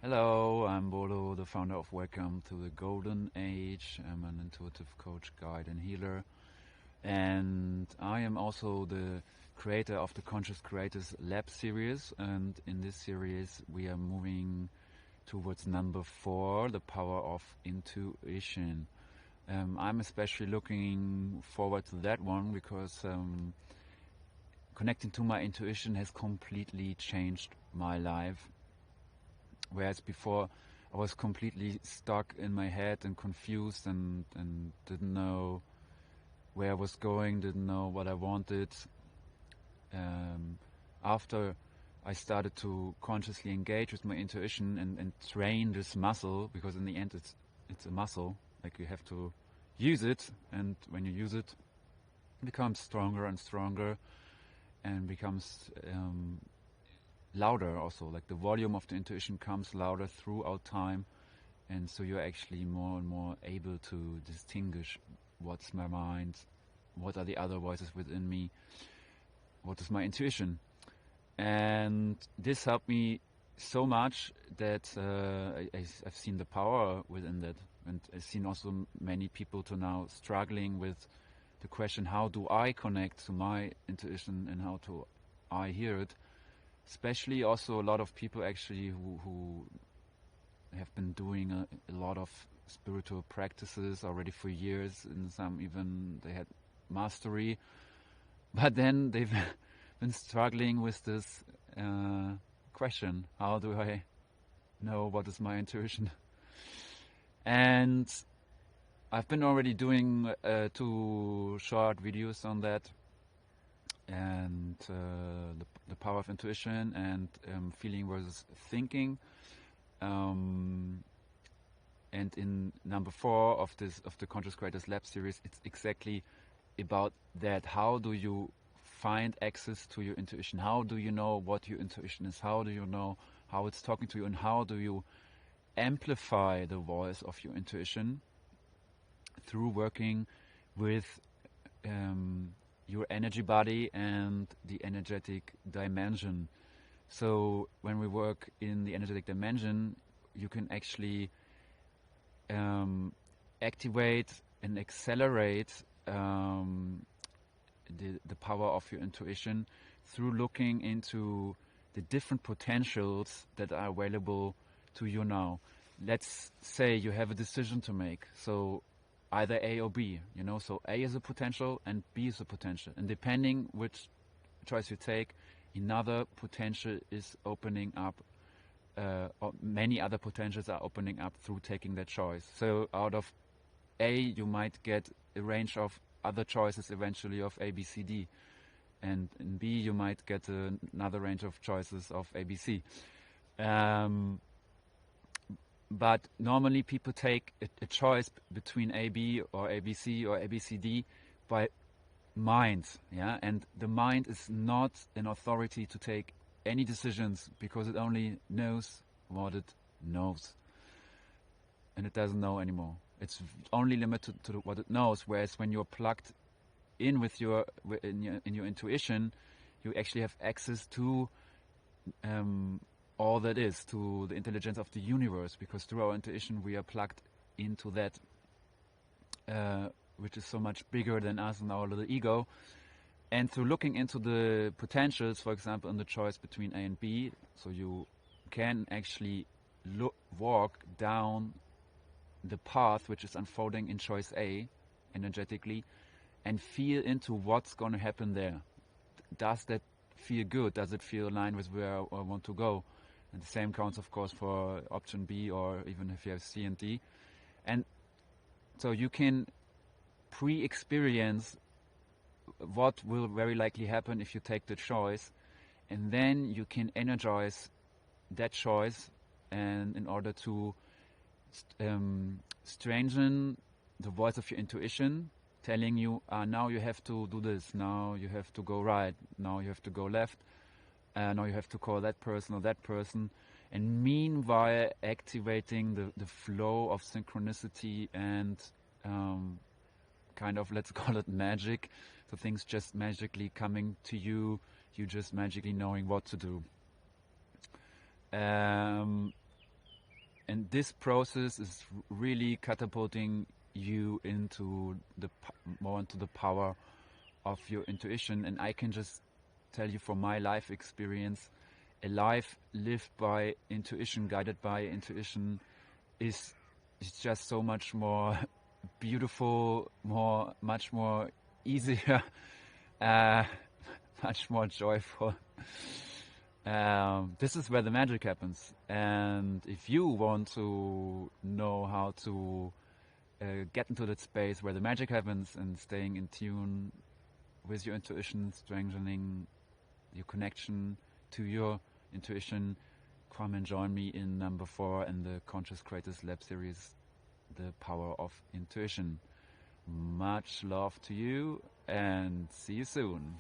Hello, I'm Bolo, the founder of Welcome to the Golden Age. I'm an intuitive coach, guide, and healer. And I am also the creator of the Conscious Creators Lab series. And in this series, we are moving towards number 4, the power of intuition. I'm especially looking forward to that one because connecting to my intuition has completely changed my life. Whereas before I was completely stuck in my head and confused and didn't know where I was going, didn't know what I wanted. After I started to consciously engage with my intuition and train this muscle, because in the end it's a muscle, like you have to use it, and when you use it, it becomes stronger and stronger and becomes louder also, like the volume of the intuition comes louder throughout time, and so you're actually more and more able to distinguish what's my mind, what are the other voices within me, what is my intuition. And this helped me so much that I've seen the power within that, and I've seen also many people to now struggling with the question, how do I connect to my intuition and how do I hear it? Especially also a lot of people actually who have been doing a lot of spiritual practices already for years, and some even they had mastery, but then they've been struggling with this question, how do I know what is my intuition? And I've been already doing 2 short videos on that, and the power of intuition and feeling versus thinking. And in number 4 of the Conscious Creators Lab series, it's exactly about that. How do you find access to your intuition? How do you know what your intuition is? How do you know how it's talking to you? And how do you amplify the voice of your intuition through working with your energy body and the energetic dimension? So when we work in the energetic dimension, you can actually activate and accelerate the power of your intuition through looking into the different potentials that are available to you now. Let's say you have a decision to make, so either A or B, so A is a potential and B is a potential, and depending which choice you take, another potential is opening up, or many other potentials are opening up through taking that choice. So out of A you might get a range of other choices eventually of A, B, C, D, and in B you might get another range of choices of A, B, C. But normally people take a choice between A, B or A, B, C or A, B, C, D by mind, yeah, and the mind is not an authority to take any decisions because it only knows what it knows, and it doesn't know anymore. It's only limited to what it knows. Whereas when you're plugged in with your intuition, you actually have access to all that is, to the intelligence of the universe, because through our intuition we are plugged into that which is so much bigger than us and our little ego. And through looking into the potentials, for example, in the choice between A and B, so you can actually walk down the path which is unfolding in choice A energetically and feel into what's going to happen there. Does that feel good? Does it feel aligned with where I want to go? And the same counts, of course, for option B, or even if you have C and D. And so you can pre-experience what will very likely happen if you take the choice, and then you can energize that choice, and in order to strengthen the voice of your intuition, telling you, now you have to do this, now you have to go right, now you have to go left, now you have to call that person or that person, and meanwhile activating the flow of synchronicity and kind of, let's call it magic, so things just magically coming to you, you just magically knowing what to do. this process is really catapulting you into more into the power of your intuition. And I can just tell you from my life experience, a life lived by intuition, guided by intuition, is just so much more beautiful, much more easier, much more joyful. This is where the magic happens. And if you want to know how to get into that space where the magic happens and staying in tune with your intuition, strengthening your connection to your intuition, come and join me in number 4 in the Conscious Creators Lab series, The Power of Intuition. Much love to you and see you soon.